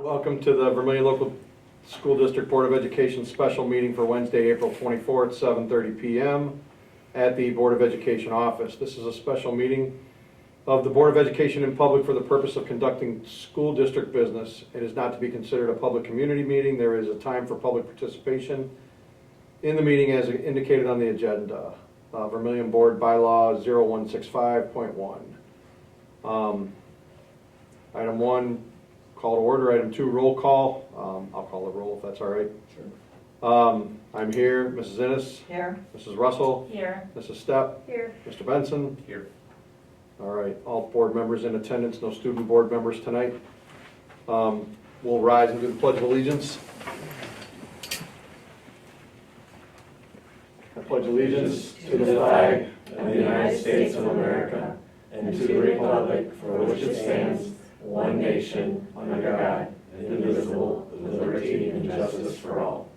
Welcome to the Vermilion Local School District Board of Education special meeting for Wednesday, April 24th, 7:30 p.m. at the Board of Education office. This is a special meeting of the Board of Education in public for the purpose of conducting school district business. It is not to be considered a public community meeting. There is a time for public participation in the meeting as indicated on the agenda. Vermilion Board Bylaw 0165.1. Item 1, call to order. Item 2, roll call. I'll call the roll if that's all right. Sure. I'm here. Mrs. Innes? Here. Mrs. Russell? Here. Mrs. Stepp? Here. Mr. Benson? Here. All right, all board members in attendance, no student board members tonight. We'll rise and do the Pledge of Allegiance. I pledge allegiance To the flag of the United States of America and to the republic for which it stands, one nation, under God, indivisible, with liberty and justice for all.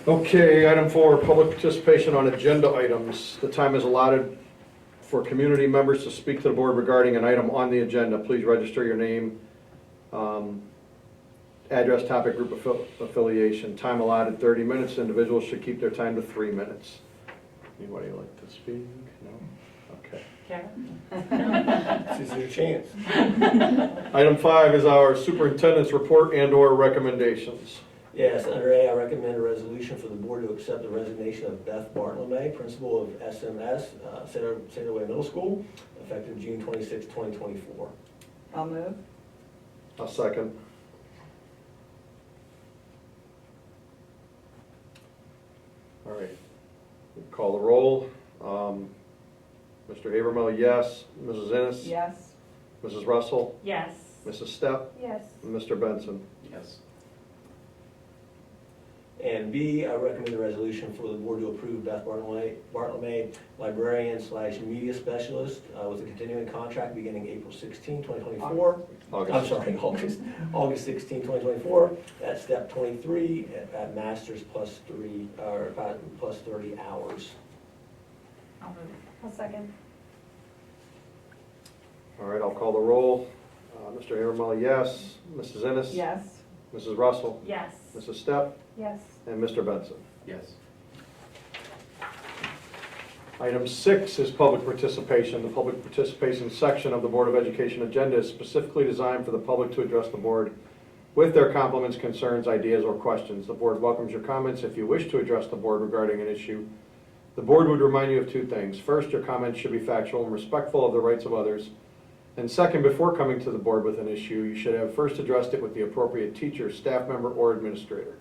Okay, item 4, public participation on agenda items. The time is allotted for community members to speak to the board regarding an item on the agenda. Please register your name, address, topic, group affiliation. Time allotted 30 minutes. Individuals should keep their time to 3 minutes. Anybody like to speak? No? Okay. This is your chance. Item 5 is our superintendent's report and/or recommendations. Yes, under A, I recommend a resolution for the board to accept the resignation of Beth Bartolome, principal of SMS, Cedarway Middle School, effective June 26, 2024. I'll move. I'll second. All right, we'll call the roll. Mr. Habermill, yes. Mrs. Innes? Yes. Mrs. Russell? Yes. Mrs. Stepp? Yes. And Mr. Benson? Yes. And B, I recommend a resolution for the board to approve Beth Bartolome, librarian/media specialist, with a continuing contract beginning April 16, 2024. I'm sorry, August 16, 2024, at step 23, at masters plus 30 hours. I'll move. I'll second. All right, I'll call the roll. Mr. Habermill, yes. Mrs. Innes? Yes. Mrs. Russell? Yes. Mrs. Stepp? Yes. And Mr. Benson? Yes. Item 6 is public participation. The public participation section of the Board of Education agenda is specifically designed for the public to address the board with their compliments, concerns, ideas, or questions. The board welcomes your comments. If you wish to address the board regarding an issue, the board would remind you of 2 things. First, your comments should be factual and respectful of the rights of others. And second, before coming to the board with an issue, you should have first addressed it with the appropriate teacher, staff member, or administrator.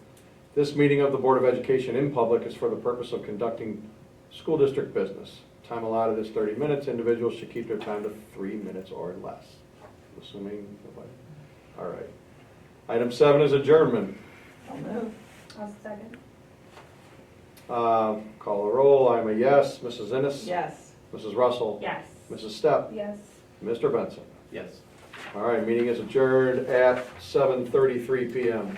This meeting of the Board of Education in public is for the purpose of conducting school district business. Time allotted is 30 minutes. Individuals should keep their time to 3 minutes or less. Assuming nobody. All right. Item 7 is adjournment. I'll move. I'll second. Call a roll. I'm a yes. Mrs. Innes? Yes. Mrs. Russell? Yes. Mrs. Stepp? Yes. Mr. Benson? Yes. All right, meeting is adjourned at 7:33 p.m.